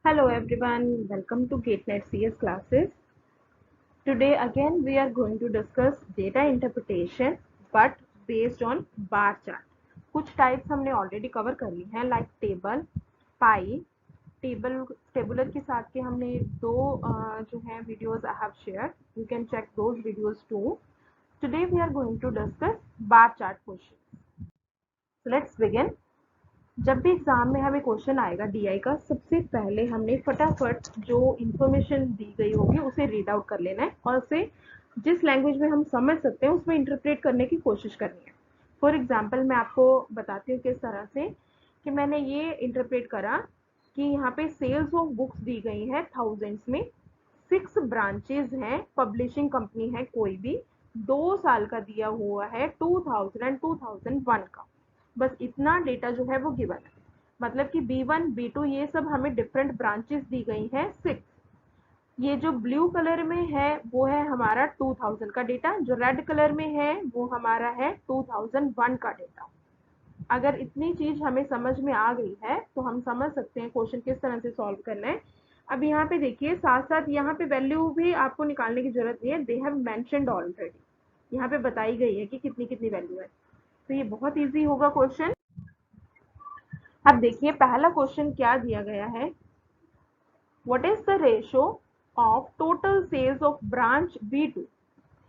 Hello everyone, welcome to GateNet CS classes. Today again we are going to discuss data interpretation but based on bar chart. कुछ types हमने already cover कर ली हैं like table, पाई, tabular के साथ के हमने दो जो हैं videos I have share. You can check those videos too. Today we are going to discuss bar chart questions. So let's begin. जब भी एग्जाम में हमें क्वेश्चन आएगा डीआई का, सबसे पहले हमने फटाफट जो इंफॉर्मेशन दी गई होगी उसे रीड आउट कर लेना है और उसे जिस लैंग्वेज में हम समझ सकते हैं उसमें इंटरप्रेट करने की कोशिश करनी है. फॉर एग्जांपल मैं आपको बताती हूँ किस तरह से कि मैंने ये इंटरप्रेट करा कि यहाँ पे सेल्स ऑफ बुक्स दी गई है थाउजेंड्स में, 6 ब्रांचेज हैं, पब्लिशिंग कंपनी है कोई भी, 2 साल का दिया हुआ है 2000 एंड 2001 का. बस इतना डेटा जो है वो गिवन है. मतलब कि B1 B2 ये सब हमें डिफरेंट ब्रांचेस दी गई हैं 6. ये जो ब्लू कलर में है वो है हमारा 2000 का डेटा, जो रेड कलर में है वो हमारा है 2001 का डेटा. अगर इतनी चीज हमें समझ में आ गई है तो हम समझ सकते हैं क्वेश्चन किस तरह से सॉल्व करना है. अब यहाँ पे देखिए, साथ साथ यहाँ पे वैल्यू भी आपको निकालने की जरूरत नहीं है, दे हैव मेंशन्ड ऑलरेडी. यहाँ पे बताई गई है कि कितनी कितनी वैल्यू है, तो ये बहुत इजी होगा क्वेश्चन. अब देखिए पहला क्वेश्चन क्या दिया गया है. What is the ratio of total sales of branch B2.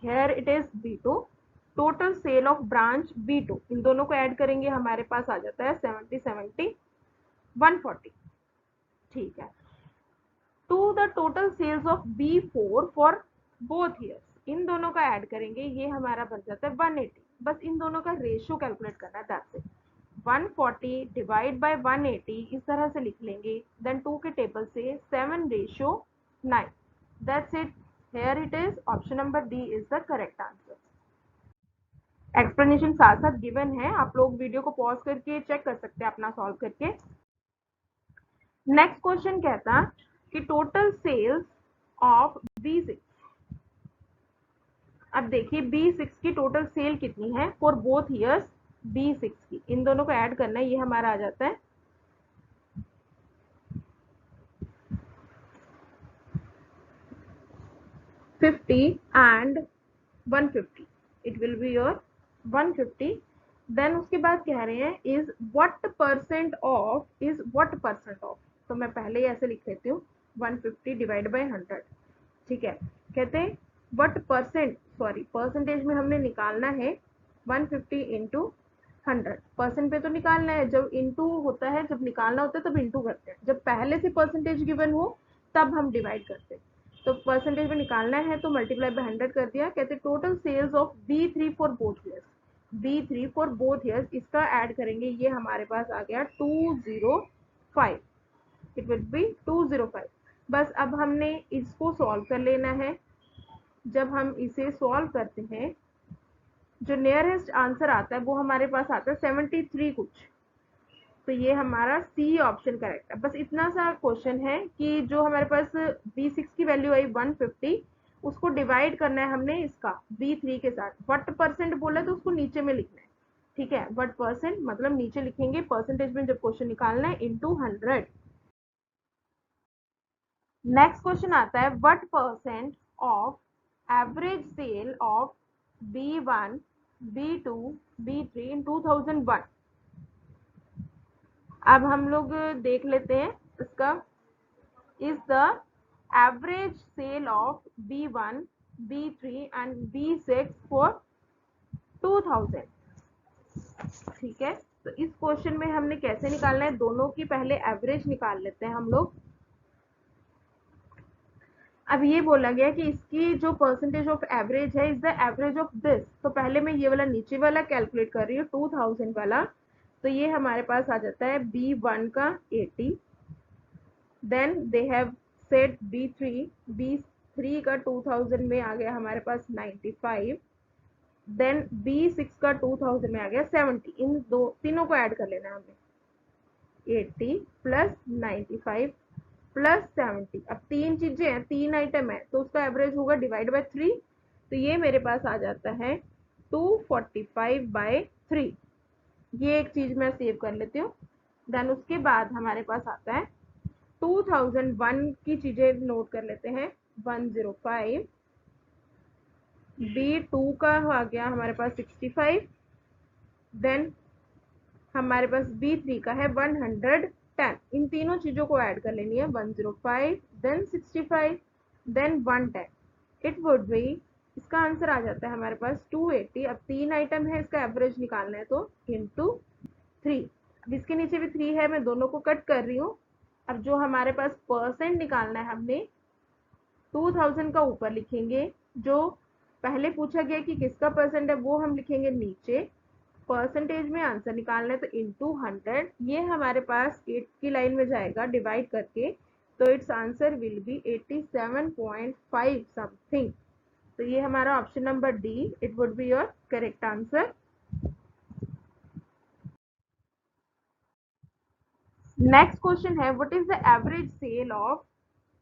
Here it is B2. Total sale of branch B2, इन दोनों को ऐड करेंगे हमारे पास आ जाता है 70 70 140. ठीक है. To the total sales of B4 for both years, इन दोनों का ऐड करेंगे, ये हमारा बन जाता है 180. बस इन दोनों का रेशियो कैलकुलेट करना है, दैट्स इट. 140 डिवाइड बाय 180 इस तरह से लिख लेंगे. देन 2 के टेबल से 7:9. That's it. Here it is. Option number D is the correct answer. Explanation साथ साथ गिवन है, आप लोग वीडियो को पॉज करके चेक कर सकते हैं अपना सॉल्व करके. नेक्स्ट क्वेश्चन कहता कि टोटल सेल्स ऑफ B6. अब देखिए B6 की टोटल सेल कितनी है फॉर बोथ ईयर्स B6 की, इन दोनों को ऐड करना है, ये हमारा आ जाता है 50 and 150. It will be your 150. Then उसके बाद कह रहे हैं is what percent of, is what percent of. तो मैं पहले ही ऐसे लिख लेती हूँ 150 डिवाइड बाय 100. ठीक है. कहते हैं व्हाट परसेंट, सॉरी परसेंटेज में हमने निकालना है 150 इंटू 100. परसेंट पे तो निकालना है, जब इंटू होता है, जब निकालना होता है तब इंटू करते हैं, जब पहले से परसेंटेज गिवन हो तब हम डिवाइड करते हैं. तो परसेंटेज में निकालना है तो मल्टीप्लाई बाय 100 कर दिया. कहते total sales of B3 for both years, B3 for both years, इसका ऐड करेंगे, ये हमारे पास आ गया 205. It will be 205. बस अब हमने इसको सॉल्व कर लेना है. जब हम इसे सॉल्व करते हैं जो नियरेस्ट आंसर आता है वो हमारे पास आता है 73 कुछ. तो ये हमारा सी ऑप्शन करेक्ट है. बस इतना सा क्वेश्चन है कि जो हमारे पास B6 की वैल्यू आई 150, उसको डिवाइड करना है हमने इसका B3 के साथ. व्हाट परसेंट बोला तो उसको नीचे में लिखना है. ठीक है. व्हाट परसेंट मतलब नीचे लिखेंगे, परसेंटेज में जब क्वेश्चन निकालना है इंटू 100. नेक्स्ट क्वेश्चन आता है what percent of average sale of B1 B2 B3 इन 2001. अब हम लोग देख लेते हैं इसका. Is the average sale of B1 B3 and B6 for 2000. ठीक है. तो इस क्वेश्चन में हमने कैसे निकालना है, दोनों की पहले एवरेज निकाल लेते हैं हम लोग. अब ये बोला गया कि इसकी जो परसेंटेज ऑफ एवरेज है is the average of this. तो पहले मैं ये वाला नीचे वाला कैलकुलेट कर रही हूँ 2000 वाला. तो ये हमारे पास आ जाता है B1 का 80. Then they have set B3 का 2000 में आ गया हमारे पास 95. देन B6 का 2000 में आ गया 70. इन दो तीनों को ऐड कर लेना है हमें, 80 प्लस 95 प्लस 70. अब तीन चीजें हैं, तीन आइटम है, तो उसका एवरेज होगा डिवाइड बाय 3. तो ये मेरे पास आ जाता है 245/3. ये एक चीज मैं सेव कर लेती हूँ. देन उसके बाद हमारे पास आता है 2001 की चीजें नोट कर लेते हैं। 105, B2 का आ गया हमारे पास 65, देन हमारे पास B3 का है 110। इन तीनों चीजों को ऐड कर लेनी है। 105 then 65 then 110, it would be, इसका आंसर आ जाता है हमारे पास 280। अब 3 आइटम है, इसका एवरेज निकालना है तो इंटू 3। अब इसके नीचे भी 3 है, मैं दोनों को कट कर रही हूँ। अब जो हमारे पास परसेंट निकालना है, हमने 2000 का ऊपर लिखेंगे, जो पहले पूछा गया कि किसका परसेंट है वो हम लिखेंगे नीचे। परसेंटेज में आंसर निकालना है तो इंटू 100, ये हमारे पास 8 की लाइन में जाएगा डिवाइड करके, तो it's answer will be 87.5 something. तो ये हमारा option number D, it would be your correct answer. Next question है, what is the average sale of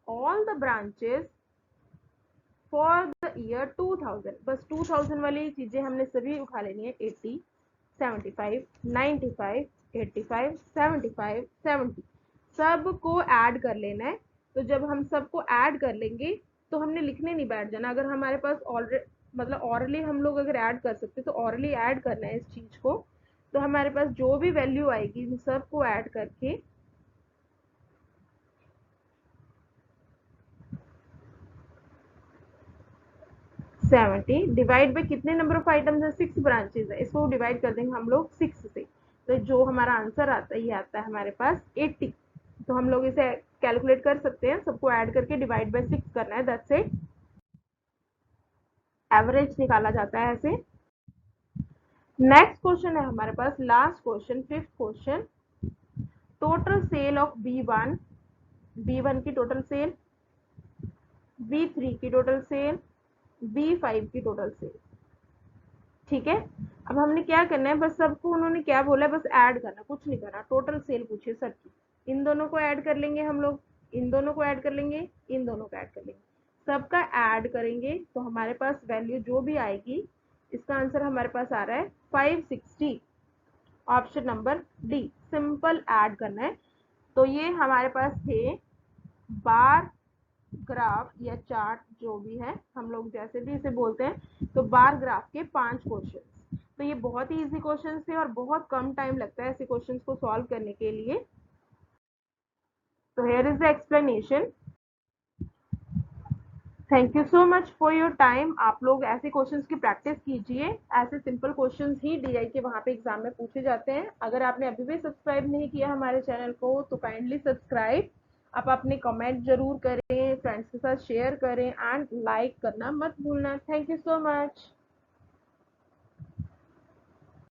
all the branches for the year 2000। बस 2000 वाली चीजें हमने सभी उठा लेनी है। 80, 75, 95, 85, 75, 70, सबको ऐड कर लेना है। तो जब हम सबको ऐड कर लेंगे तो हमने लिखने नहीं बैठ जाना। अगर हमारे पास ऑलरेडी मतलब ऑरली हम लोग अगर ऐड कर सकते तो ऑरली ऐड करना है इस चीज को। तो हमारे पास जो भी वैल्यू आएगी उन सबको ऐड करके 70 डिवाइड बाई कितने नंबर ऑफ आइटम्स है, 6 ब्रांचेस है, इसको डिवाइड कर देंगे हम लोग 6 से। तो जो हमारा आंसर आता है ये आता है हमारे पास 80। तो हम लोग इसे कैलकुलेट कर सकते हैं, सबको ऐड करके डिवाइड बाई 6 करना है, दैट्स इट। एवरेज निकाला जाता है ऐसे। नेक्स्ट क्वेश्चन है हमारे पास, last question, 5th question. Total sale of B1, B1 की टोटल सेल, B3 की टोटल सेल, B5 की टोटल सेल। ठीक है, अब हमने क्या करना है, बस सबको उन्होंने क्या बोला है, बस ऐड करना, कुछ नहीं करना। टोटल सेल पूछिए सर की, इन दोनों को ऐड कर लेंगे हम लोग, इन दोनों को ऐड कर लेंगे, इन दोनों को ऐड कर लेंगे, सबका ऐड करेंगे तो हमारे पास वैल्यू जो भी आएगी, इसका आंसर हमारे पास आ रहा है 560। Option number D, simple add करना है। तो ये हमारे पास थे बार ग्राफ या चार्ट, जो भी है हम लोग जैसे भी इसे बोलते हैं, तो बार ग्राफ के 5 क्वेश्चन। तो ये बहुत ही इजी क्वेश्चन थे और बहुत कम टाइम लगता है ऐसे क्वेश्चन को सॉल्व करने के लिए। तो here is the explanation. Thank you so much for your time. आप लोग ऐसे क्वेश्चंस की प्रैक्टिस कीजिए, ऐसे सिंपल क्वेश्चंस ही डीआई के वहाँ पे एग्जाम में पूछे जाते हैं। अगर आपने अभी भी सब्सक्राइब नहीं किया हमारे चैनल को तो काइंडली सब्सक्राइब। आप अपने कमेंट जरूर करें, फ्रेंड्स के साथ शेयर करें एंड लाइक करना मत भूलना। Thank you so much.